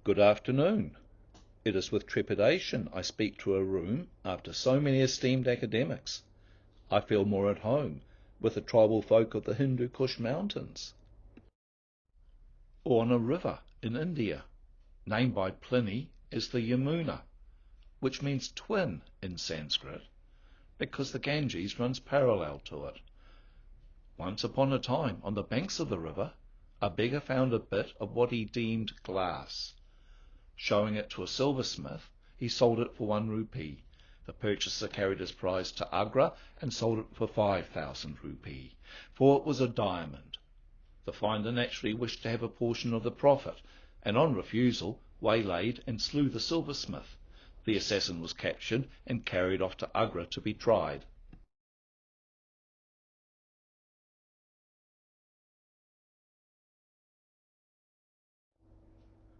Good afternoon. It is with trepidation I speak to a room after so many esteemed academics. I feel more at home with the tribal folk of the Hindu Kush mountains, or on a river in India, named by Pliny as the Yamuna, which means twin in Sanskrit, because the Ganges runs parallel to it. Once upon a time, on the banks of the river, a beggar found a bit of what he deemed glass. Showing it to a silversmith, he sold it for 1 rupee. The purchaser carried his prize to Agra and sold it for 5,000 rupee, for it was a diamond. The finder naturally wished to have a portion of the profit, and on refusal waylaid and slew the silversmith. The assassin was captured and carried off to Agra to be tried.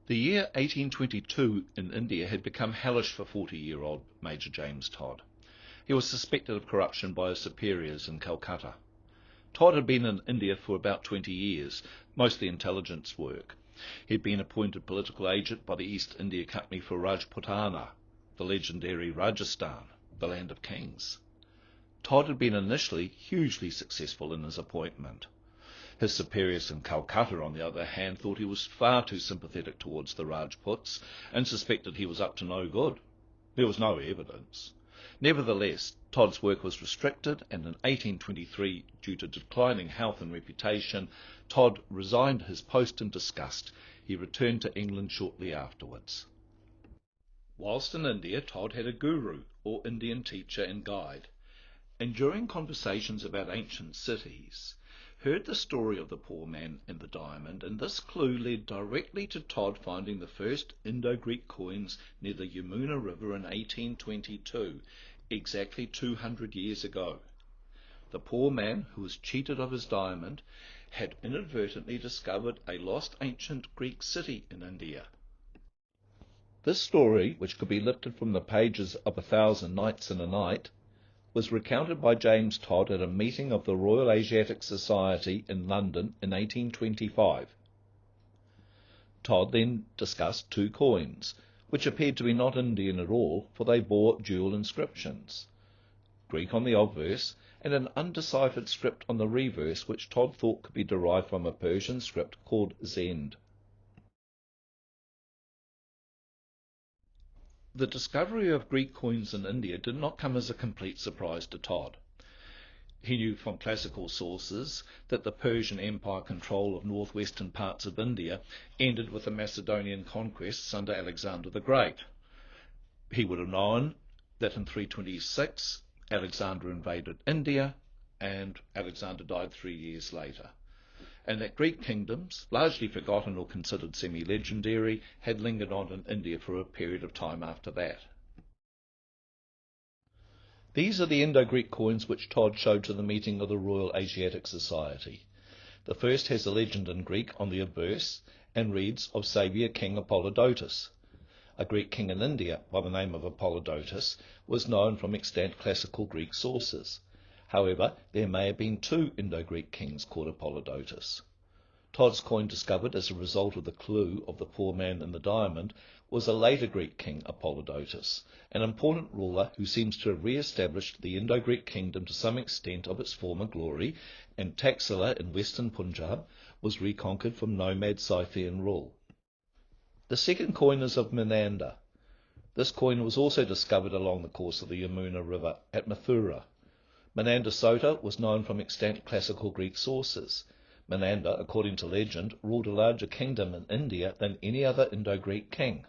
The year 1822 in India had become hellish for 40-year-old Major James Todd. He was suspected of corruption by his superiors in Calcutta. Todd had been in India for about 20 years, mostly intelligence work. He had been appointed political agent by the East India Company for Rajputana, the legendary Rajasthan, the land of kings. Todd had been initially hugely successful in his appointment. His superiors in Calcutta, on the other hand, thought he was far too sympathetic towards the Rajputs and suspected he was up to no good. There was no evidence. Nevertheless, Todd's work was restricted, and in 1823, due to declining health and reputation, Todd resigned his post in disgust. He returned to England shortly afterwards. Whilst in India, Todd had a guru, or Indian teacher and guide, and during conversations about ancient cities, heard the story of the poor man and the diamond, and this clue led directly to Todd finding the first Indo-Greek coins near the Yamuna River in 1822, exactly 200 years ago. The poor man, who was cheated of his diamond, had inadvertently discovered a lost ancient Greek city in India. This story, which could be lifted from the pages of 1,000 Nights and a Night, was recounted by James Todd at a meeting of the Royal Asiatic Society in London in 1825. Todd then discussed 2 coins, which appeared to be not Indian at all, for they bore dual inscriptions, Greek on the obverse and an undeciphered script on the reverse, which Todd thought could be derived from a Persian script called Zend. The discovery of Greek coins in India did not come as a complete surprise to Todd. He knew from classical sources that the Persian Empire control of northwestern parts of India ended with the Macedonian conquests under Alexander the Great. He would have known that in 326 Alexander invaded India and Alexander died 3 years later, and that Greek kingdoms, largely forgotten or considered semi-legendary, had lingered on in India for a period of time after that. These are the Indo-Greek coins which Todd showed to the meeting of the Royal Asiatic Society. The first has a legend in Greek on the obverse and reads of Saviour King Apollodotus. A Greek king in India by the name of Apollodotus was known from extant classical Greek sources. However, there may have been 2 Indo-Greek kings called Apollodotus. Todd's coin, discovered as a result of the clue of the poor man and the diamond, was a later Greek king, Apollodotus, an important ruler who seems to have re-established the Indo-Greek kingdom to some extent of its former glory, and Taxila in western Punjab was reconquered from nomad Scythian rule. The second coin is of Menander. This coin was also discovered along the course of the Yamuna River at Mathura. Menander Sota was known from extant classical Greek sources. Menander, according to legend, ruled a larger kingdom in India than any other Indo-Greek king.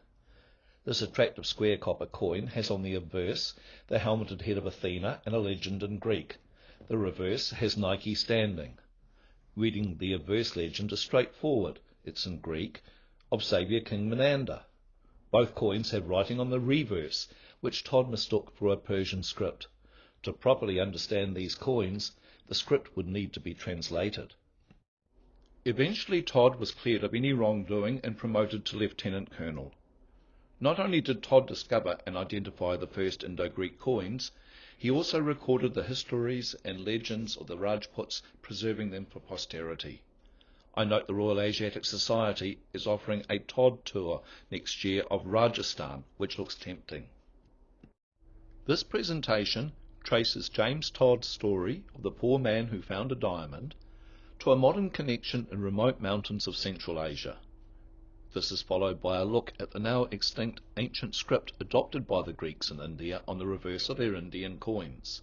This attractive square copper coin has on the obverse the helmeted head of Athena and a legend in Greek. The reverse has Nike standing. Reading the obverse legend is straightforward. It's in Greek, of Saviour King Menander. Both coins have writing on the reverse, which Todd mistook for a Persian script. To properly understand these coins, the script would need to be translated. Eventually Todd was cleared of any wrongdoing and promoted to lieutenant colonel. Not only did Todd discover and identify the first Indo-Greek coins, he also recorded the histories and legends of the Rajputs, preserving them for posterity. I note the Royal Asiatic Society is offering a Todd tour next year of Rajasthan, which looks tempting. This presentation traces James Todd's story of the poor man who found a diamond to a modern connection in remote mountains of Central Asia. This is followed by a look at the now extinct ancient script adopted by the Greeks in India on the reverse of their Indian coins.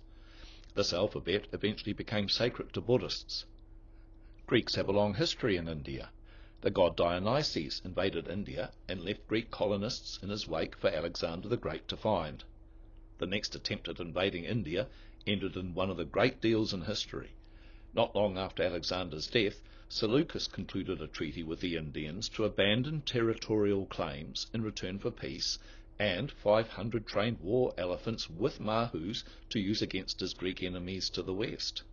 This alphabet eventually became sacred to Buddhists. Greeks have a long history in India. The god Dionysus invaded India and left Greek colonists in his wake for Alexander the Great to find. The next attempt at invading India ended in one of the great deals in history. Not long after Alexander's death, Seleucus concluded a treaty with the Indians to abandon territorial claims in return for peace and 500 trained war elephants with mahus to use against his Greek enemies to the west.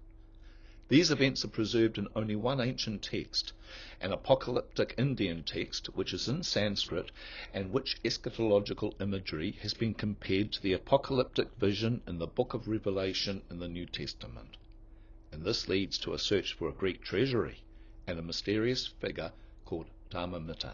These events are preserved in only one ancient text, an apocalyptic Indian text which is in Sanskrit and which eschatological imagery has been compared to the apocalyptic vision in the book of Revelation in the New Testament. And this leads to a search for a Greek treasury and a mysterious figure called Dharmamita.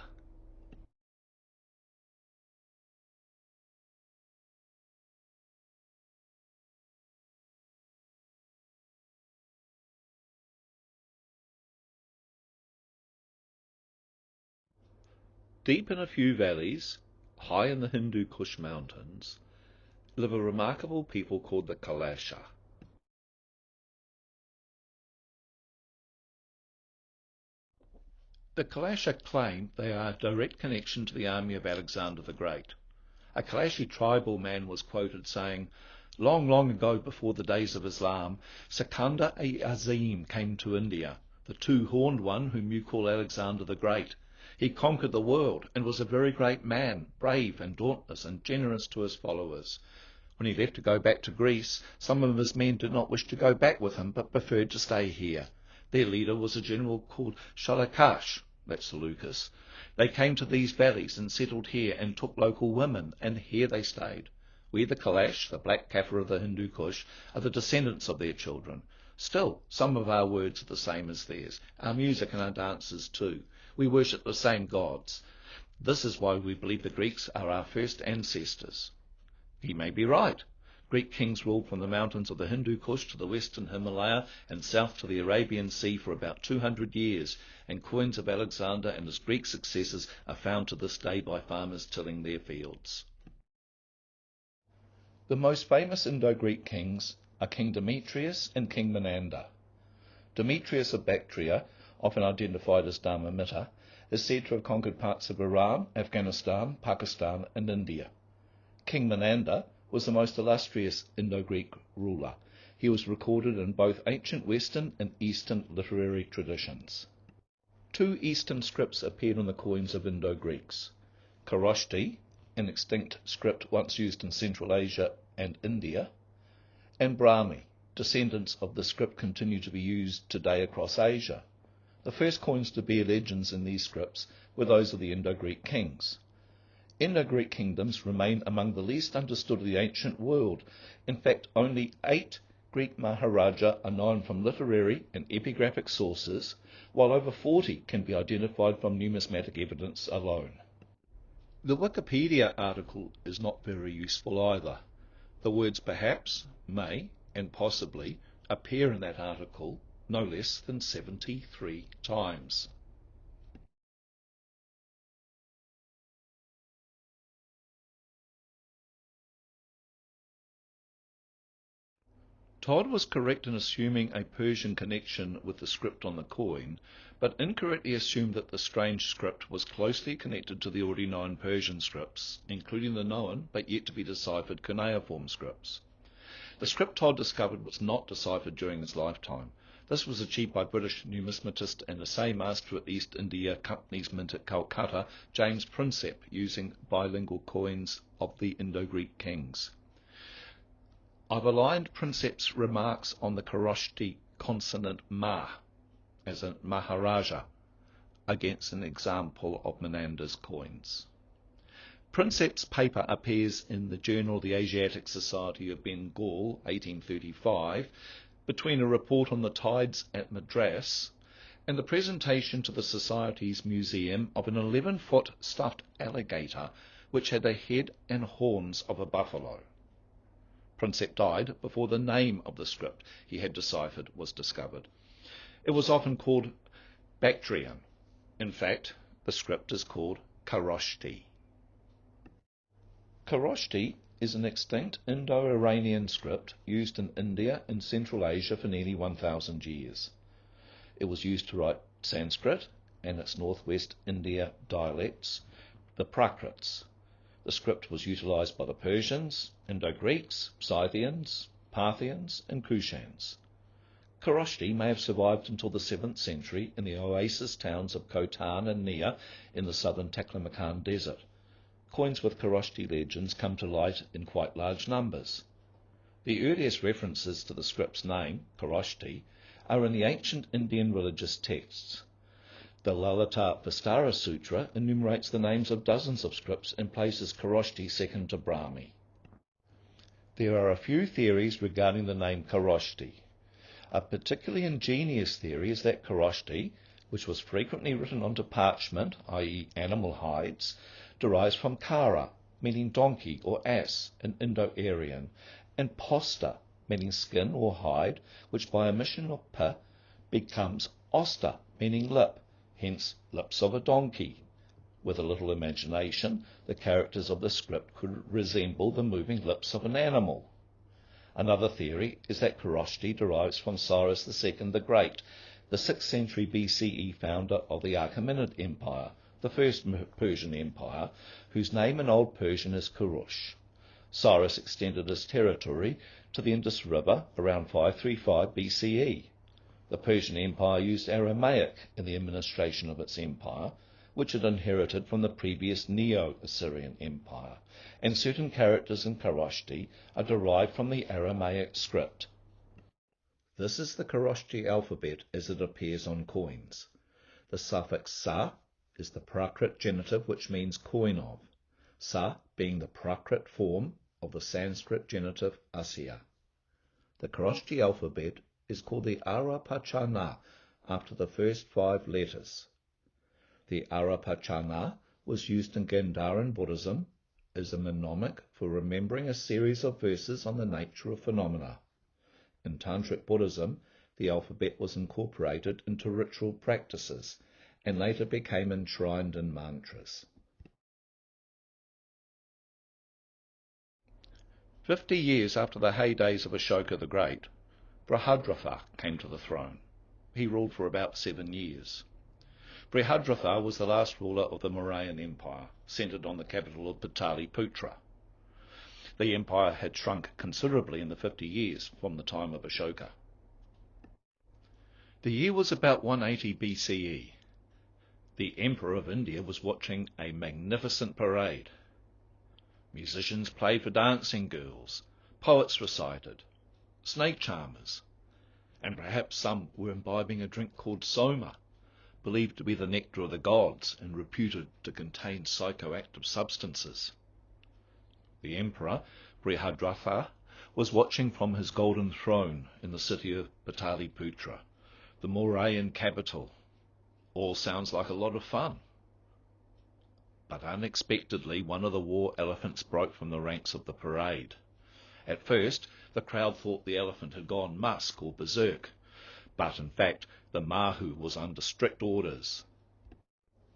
Deep in a few valleys, high in the Hindu Kush mountains, live a remarkable people called the Kalasha. The Kalasha claim they are a direct connection to the army of Alexander the Great. A Kalashi tribal man was quoted saying, "Long, long ago, before the days of Islam, Sikandar-i-Azim came to India, the two-horned one whom you call Alexander the Great. He conquered the world and was a very great man, brave and dauntless and generous to his followers. When he left to go back to Greece, some of his men did not wish to go back with him, but preferred to stay here. Their leader was a general called Shalakash, that's Seleucus. They came to these valleys and settled here and took local women, and here they stayed. We, the Kalash, the black Kaffir of the Hindu Kush, are the descendants of their children. Still, some of our words are the same as theirs, our music and our dances too. We worship the same gods. This is why we believe the Greeks are our first ancestors." He may be right. Greek kings ruled from the mountains of the Hindu Kush to the western Himalaya and south to the Arabian Sea for about 200 years, and coins of Alexander and his Greek successors are found to this day by farmers tilling their fields. The most famous Indo-Greek kings are King Demetrius and King Menander. Demetrius of Bactria, often identified as Dharmamita, is said to have conquered parts of Iran, Afghanistan, Pakistan and India. King Menander was the most illustrious Indo-Greek ruler. He was recorded in both ancient Western and Eastern literary traditions. Two Eastern scripts appeared on the coins of Indo-Greeks: Kharoshti, an extinct script once used in Central Asia and India, and Brahmi. Descendants of the script continue to be used today across Asia. The first coins to bear legends in these scripts were those of the Indo-Greek kings. Indo-Greek kingdoms remain among the least understood of the ancient world. In fact, only 8 Greek Maharaja are known from literary and epigraphic sources, while over 40 can be identified from numismatic evidence alone. The Wikipedia article is not very useful either. The words perhaps, may, and possibly appear in that article no less than 73 times. Todd was correct in assuming a Persian connection with the script on the coin, but incorrectly assumed that the strange script was closely connected to the already known Persian scripts, including the known but yet to be deciphered cuneiform scripts. The script Todd discovered was not deciphered during his lifetime. This was achieved by British numismatist and assay master at the East India Company's Mint at Calcutta, James Prinsep, using bilingual coins of the Indo-Greek kings. I've aligned Prinsep's remarks on the Kharoshti consonant ma, as in Maharaja, against an example of Menander's coins. Prinsep's paper appears in the Journal of the Asiatic Society of Bengal, 1835, between a report on the tides at Madras and the presentation to the Society's museum of an 11-foot stuffed alligator which had the head and horns of a buffalo. Prinsep died before the name of the script he had deciphered was discovered. It was often called Bactrian. In fact, the script is called Kharoshti. Kharoshti is an extinct Indo-Iranian script used in India and Central Asia for nearly 1,000 years. It was used to write Sanskrit and its northwest India dialects, the Prakrits. The script was utilized by the Persians, Indo-Greeks, Scythians, Parthians, and Kushans. Kharoshti may have survived until the 7th century in the oasis towns of Khotan and Nia in the southern Taklamakan desert. Coins with Kharoshti legends come to light in quite large numbers. The earliest references to the script's name, Kharoshti, are in the ancient Indian religious texts. The Lalita Vistara Sutra enumerates the names of dozens of scripts and places Kharoshti second to Brahmi. There are a few theories regarding the name Kharoshti. A particularly ingenious theory is that Kharoshti, which was frequently written onto parchment, i.e. animal hides, derives from Khara, meaning donkey or ass in Indo-Aryan, and posta, meaning skin or hide, which by omission of p becomes osta, meaning lip, hence lips of a donkey. With a little imagination, the characters of the script could resemble the moving lips of an animal. Another theory is that Kharoshti derives from Cyrus II the Great, the 6th century BCE founder of the Achaemenid Empire, the first Persian empire, whose name in Old Persian is Kurush. Cyrus extended his territory to the Indus River around 535 BCE. The Persian Empire used Aramaic in the administration of its empire, which it inherited from the previous Neo-Assyrian Empire, and certain characters in Kharoshti are derived from the Aramaic script. This is the Kharoshti alphabet as it appears on coins. The suffix sa is the Prakrit genitive which means coin of, sa being the Prakrit form of the Sanskrit genitive asya. The Kharoshti alphabet is called the Arapachana after the first 5 letters. The Arapachana was used in Gandharan Buddhism as a mnemonic for remembering a series of verses on the nature of phenomena. In Tantric Buddhism, the alphabet was incorporated into ritual practices and later became enshrined in mantras. 50 years after the heydays of Ashoka the Great, Brihadratha came to the throne. He ruled for about 7 years. Brihadratha was the last ruler of the Mauryan Empire, centred on the capital of Pataliputra. The empire had shrunk considerably in the 50 years from the time of Ashoka. The year was about 180 BCE. The Emperor of India was watching a magnificent parade. Musicians played for dancing girls, poets recited, snake charmers, and perhaps some were imbibing a drink called soma, believed to be the nectar of the gods and reputed to contain psychoactive substances. The Emperor, Brihadratha, was watching from his golden throne in the city of Pataliputra, the Mauryan capital. All sounds like a lot of fun. But unexpectedly, one of the war elephants broke from the ranks of the parade. At first, the crowd thought the elephant had gone musk or berserk, but in fact, the mahu was under strict orders.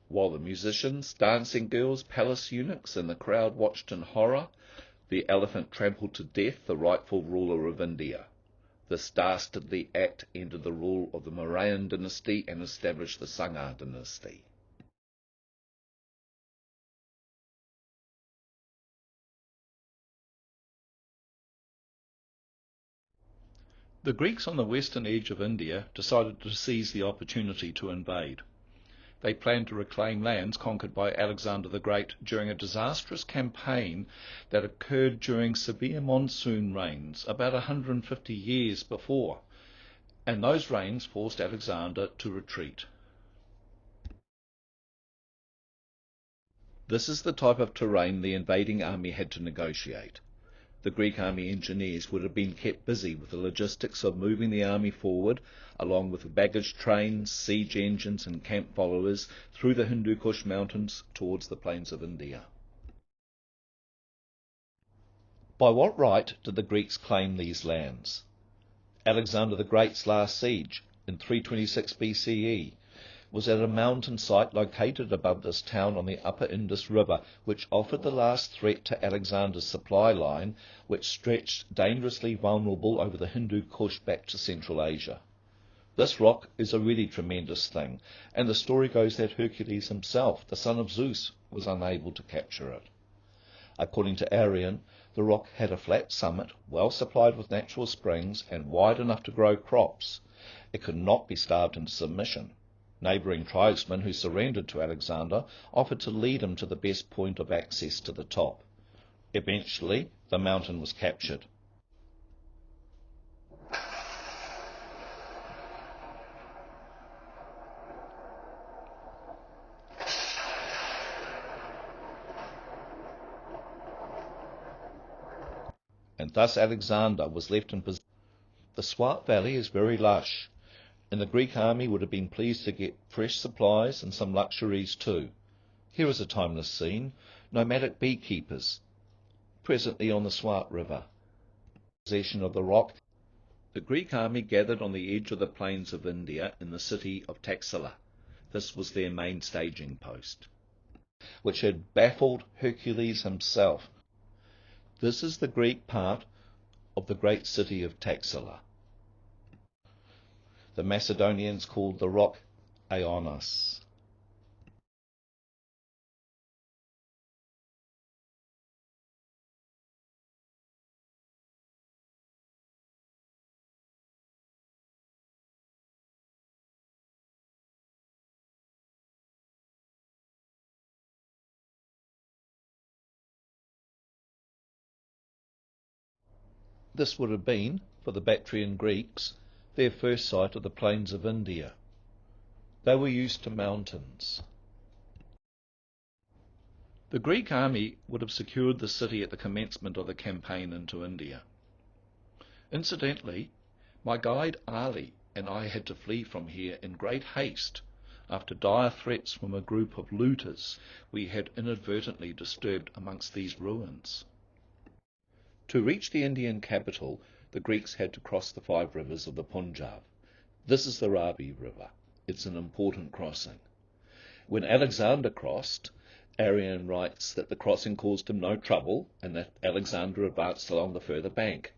While the musicians, dancing girls, palace eunuchs, and the crowd watched in horror, the elephant trampled to death the rightful ruler of India. This dastardly act ended the rule of the Mauryan dynasty and established the Sanga dynasty. The Greeks on the western edge of India decided to seize the opportunity to invade. They planned to reclaim lands conquered by Alexander the Great during a disastrous campaign that occurred during severe monsoon rains about 150 years before, and those rains forced Alexander to retreat. This is the type of terrain the invading army had to negotiate. The Greek army engineers would have been kept busy with the logistics of moving the army forward, along with baggage trains, siege engines and camp followers through the Hindu Kush mountains towards the plains of India. By what right did the Greeks claim these lands? Alexander the Great's last siege, in 326 BCE, was at a mountain site located above this town on the upper Indus River, which offered the last threat to Alexander's supply line, which stretched dangerously vulnerable over the Hindu Kush back to Central Asia. This rock is a really tremendous thing, and the story goes that Hercules himself, the son of Zeus, was unable to capture it. According to Arrian, the rock had a flat summit, well supplied with natural springs, and wide enough to grow crops. It could not be starved into submission. Neighbouring tribesmen who surrendered to Alexander offered to lead him to the best point of access to the top. Eventually, the mountain was captured. And thus Alexander was left in possession. The Swat Valley is very lush, and the Greek army would have been pleased to get fresh supplies and some luxuries too. Here is a timeless scene: nomadic beekeepers, presently on the Swat River. Possession of the rock, the Greek army gathered on the edge of the plains of India in the city of Taxila. This was their main staging post, which had baffled Hercules himself. This is the Greek part of the great city of Taxila. The Macedonians called the rock Ionos. This would have been, for the Bactrian Greeks, their first sight of the plains of India. They were used to mountains. The Greek army would have secured the city at the commencement of the campaign into India. Incidentally, my guide Ali and I had to flee from here in great haste after dire threats from a group of looters we had inadvertently disturbed amongst these ruins. To reach the Indian capital, the Greeks had to cross the 5 rivers of the Punjab. This is the Ravi River. It's an important crossing. When Alexander crossed, Arrian writes that the crossing caused him no trouble and that Alexander advanced along the further bank.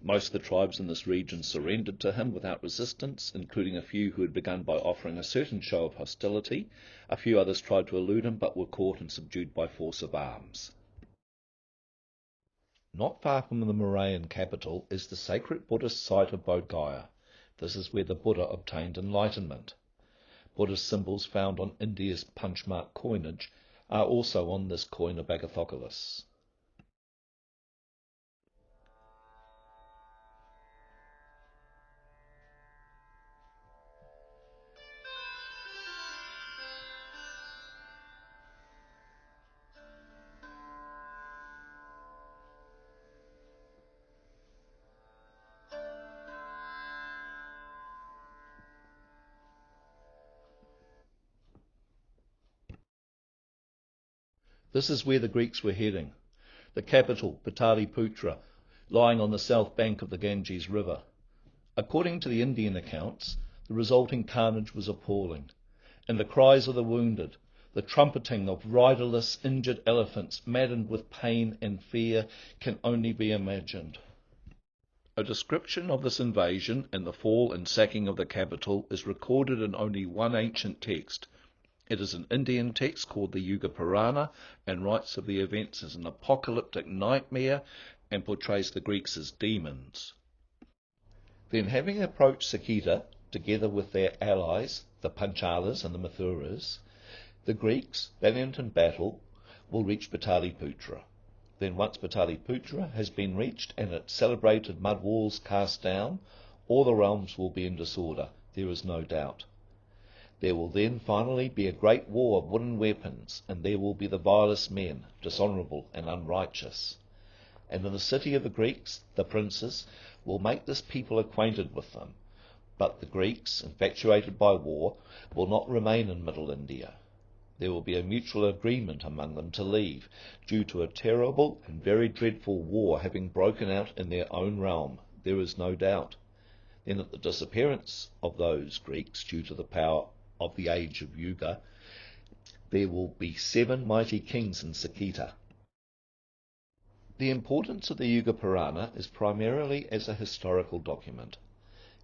Most of the tribes in this region surrendered to him without resistance, including a few who had begun by offering a certain show of hostility. A few others tried to elude him but were caught and subdued by force of arms. Not far from the Mauryan capital is the sacred Buddhist site of Bodh Gaya. This is where the Buddha obtained enlightenment. Buddhist symbols found on India's punch-mark coinage are also on this coin of Agathocles. This is where the Greeks were heading. The capital, Pataliputra, lying on the south bank of the Ganges River. According to the Indian accounts, the resulting carnage was appalling, and the cries of the wounded, the trumpeting of riderless, injured elephants, maddened with pain and fear, can only be imagined. A description of this invasion and the fall and sacking of the capital is recorded in only one ancient text. It is an Indian text called the Yuga Purana and writes of the events as an apocalyptic nightmare and portrays the Greeks as demons. Then, having approached Saketa, together with their allies, the Panchalas and the Mathuras, the Greeks, valiant in battle, will reach Pataliputra. Then once Pataliputra has been reached and its celebrated mud walls cast down, all the realms will be in disorder, there is no doubt. There will then finally be a great war of wooden weapons, and there will be the vilest men, dishonourable and unrighteous. and in the city of the Greeks the princes will make this people acquainted with them. But the Greeks, infatuated by war, will not remain in Middle India. There will be a mutual agreement among them to leave, due to a terrible and very dreadful war having broken out in their own realm, there is no doubt. Then at the disappearance of those Greeks, due to the power of the age of Yuga, there will be 7 mighty kings in Saketa. The importance of the Yuga Purana is primarily as a historical document.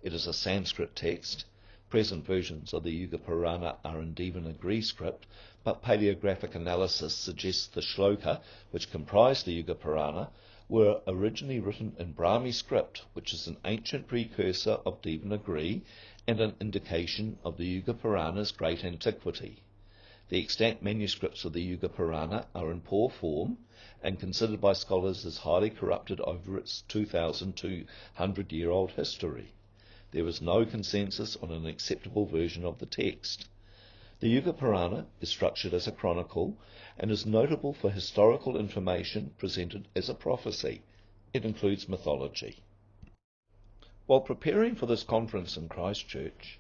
It is a Sanskrit text. Present versions of the Yuga Purana are in Devanagari script, but paleographic analysis suggests the shloka, which comprise the Yuga Purana, were originally written in Brahmi script, which is an ancient precursor of Devanagari and an indication of the Yuga Purana's great antiquity. The extant manuscripts of the Yuga Purana are in poor form and considered by scholars as highly corrupted over its 2,200-year-old history. There is no consensus on an acceptable version of the text. The Yuga Purana is structured as a chronicle and is notable for historical information presented as a prophecy. It includes mythology. While preparing for this conference in Christchurch,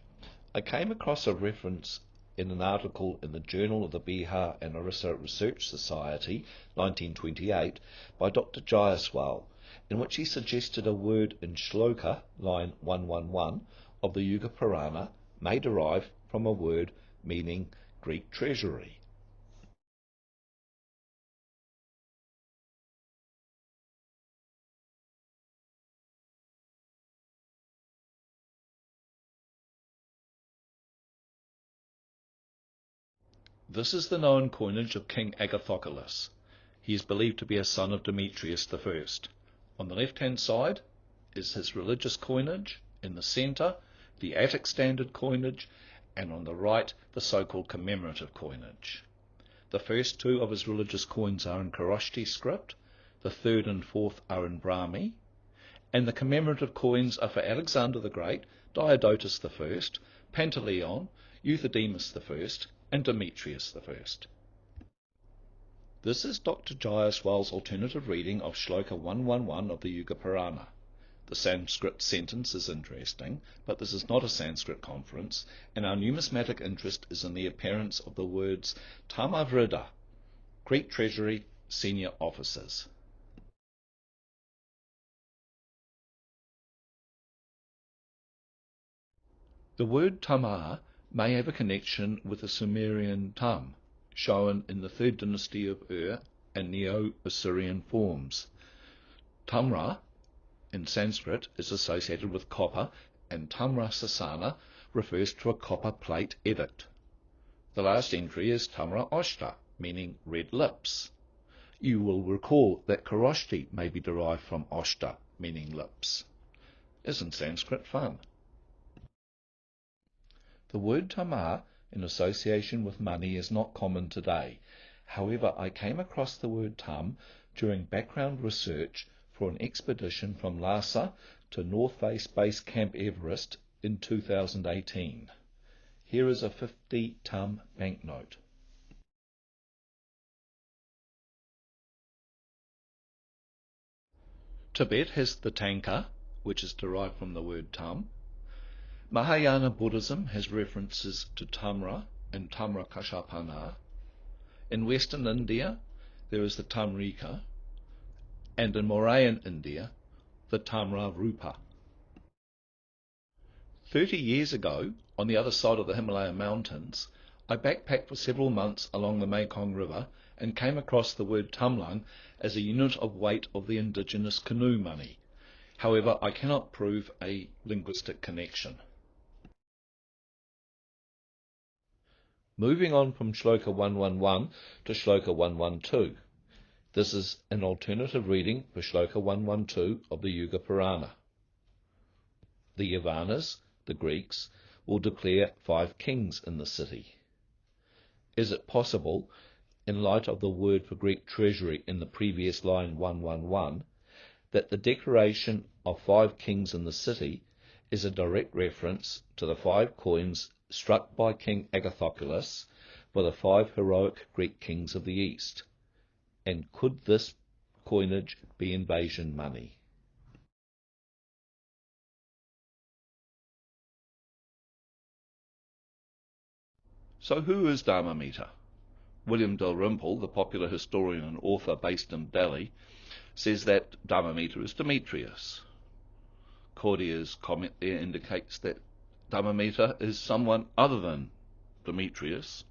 I came across a reference in an article in the Journal of the Bihar and Orissa Research Society, 1928, by Dr. Jayaswal, in which he suggested a word in shloka, line 111, of the Yuga Purana may derive from a word meaning Greek treasury. This is the known coinage of King Agathocles. He is believed to be a son of Demetrius I. On the left-hand side is his religious coinage, in the centre the Attic Standard coinage, and on the right the so-called commemorative coinage. The first 2 of his religious coins are in Kharoshti script, the 3rd and 4th are in Brahmi, and the commemorative coins are for Alexander the Great, Diodotus I, Pantaleon, Euthydemus I, and Demetrius I. This is Dr. Jayaswal's alternative reading of Shloka 111 of the Yuga Purana. The Sanskrit sentence is interesting, but this is not a Sanskrit conference, and our numismatic interest is in the appearance of the words Tamavrida, Greek Treasury, Senior Officers. The word Tamar may have a connection with the Sumerian Tam, shown in the 3rd dynasty of Ur and Neo-Assyrian forms. Tamra, in Sanskrit, is associated with copper, and Tamra Sasana refers to a copper plate edict. The last entry is Tamra Oshta, meaning red lips. You will recall that Kharoshti may be derived from Oshta, meaning lips. Isn't Sanskrit fun? The word Tamar in association with money is not common today. However, I came across the word Tam during background research for an expedition from Lhasa to North Face Base Camp Everest in 2018. Here is a 50 Tam banknote. Tibet has the Tanka, which is derived from the word Tam. Mahayana Buddhism has references to Tamra and Tamra Kashapana. In Western India, there is the Tamrika, and in Mauryan India, the Tamra Rupa. 30 years ago, on the other side of the Himalaya mountains, I backpacked for several months along the Mekong River and came across the word Tumlang as a unit of weight of the indigenous canoe money. However, I cannot prove a linguistic connection. Moving on from Shloka 111 to Shloka 112. This is an alternative reading for Shloka 112 of the Yuga Purana. The Yavanas, the Greeks, will declare 5 kings in the city. Is it possible, in light of the word for Greek treasury in the previous line 111, that the declaration of 5 kings in the city is a direct reference to the 5 coins struck by King Agathocles for the 5 heroic Greek kings of the East? And could this coinage be invasion money. So who is Dharmamita? William Dalrymple, the popular historian and author based in Delhi, says that Dharmamita is Demetrius. Cordier's comment there indicates that Dharmamita is someone other than Demetrius,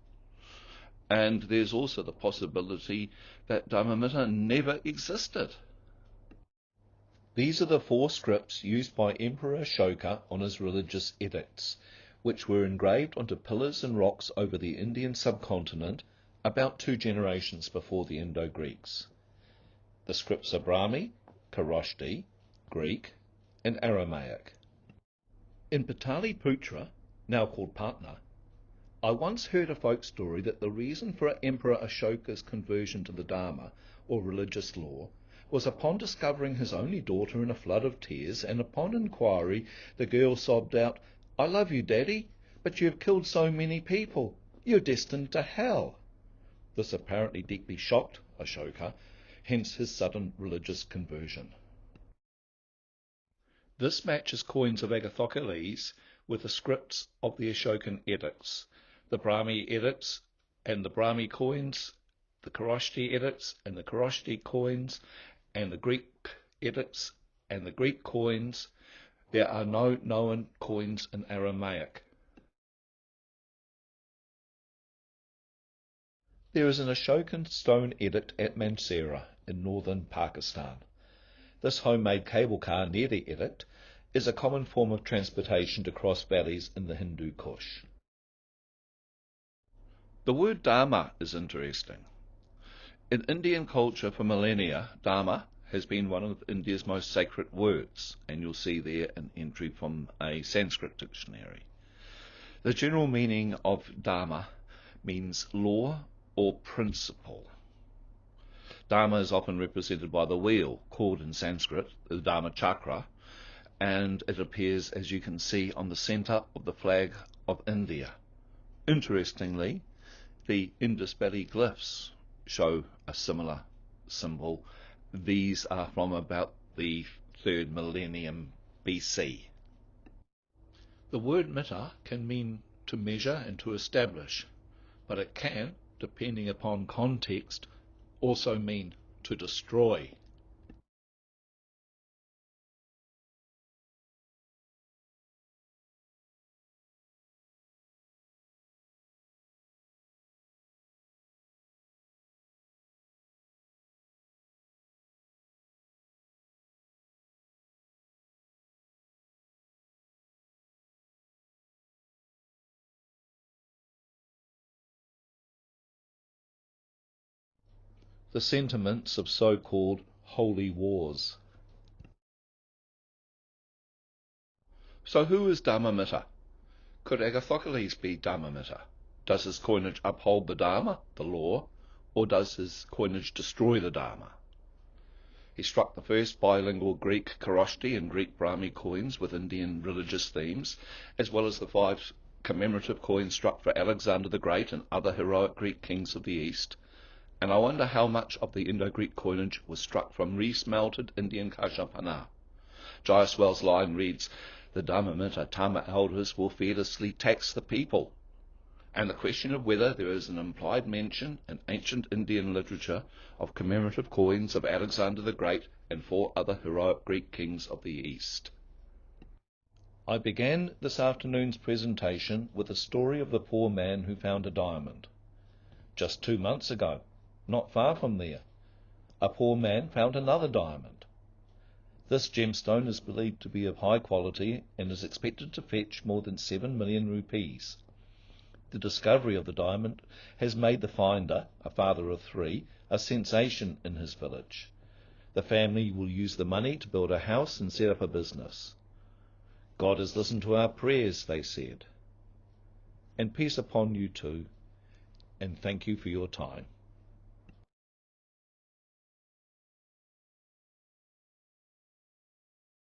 and there's also the possibility that Dharmamita never existed. These are the 4 scripts used by Emperor Ashoka on his religious edicts, which were engraved onto pillars and rocks over the Indian subcontinent about 2 generations before the Indo-Greeks. The scripts are Brahmi, Kharoshti, Greek, and Aramaic. In Pataliputra, now called Patna, I once heard a folk story that the reason for Emperor Ashoka's conversion to the Dharma, or religious law, was upon discovering his only daughter in a flood of tears, and upon inquiry the girl sobbed out, "I love you, Daddy, but you have killed so many people. You're destined to hell." This apparently deeply shocked Ashoka, hence his sudden religious conversion. This matches coins of Agathocles with the scripts of the Ashokan edicts, the Brahmi edicts and the Brahmi coins, the Kharoshti edicts and the Kharoshti coins, and the Greek edicts and the Greek coins. There are no known coins in Aramaic. There is an Ashokan stone edict at Mansehra in northern Pakistan. This homemade cable car near the edict is a common form of transportation to cross valleys in the Hindu Kush. The word Dharma is interesting. In Indian culture for millennia, Dharma has been one of India's most sacred words, and you'll see there an entry from a Sanskrit dictionary. The general meaning of Dharma means law or principle. Dharma is often represented by the wheel, called in Sanskrit the Dharma chakra, and it appears, as you can see, on the centre of the flag of India. Interestingly, the Indus Valley glyphs show a similar symbol. These are from about the 3rd millennium BC. The word mita can mean to measure and to establish, but it can, depending upon context, also mean to destroy. The sentiments of so-called holy wars. So who is Dharmamita? Could Agathocles be Dharmamita? Does his coinage uphold the Dharma, the law, or does his coinage destroy the Dharma? He struck the first bilingual Greek Kharoshti and Greek Brahmi coins with Indian religious themes, as well as the 5 commemorative coins struck for Alexander the Great and other heroic Greek kings of the East. And I wonder how much of the Indo-Greek coinage was struck from re-smelted Indian Kashapana. Jayaswal's line reads, "The Dharmamita Tama elders will fearlessly tax the people." And the question of whether there is an implied mention in ancient Indian literature of commemorative coins of Alexander the Great and 4 other heroic Greek kings of the East. I began this afternoon's presentation with the story of the poor man who found a diamond. Just 2 months ago, not far from there, a poor man found another diamond. This gemstone is believed to be of high quality and is expected to fetch more than 7 million rupees. The discovery of the diamond has made the finder, a father of 3, a sensation in his village. The family will use the money to build a house and set up a business. God has listened to our prayers, they said. And peace upon you too, and thank you for your time.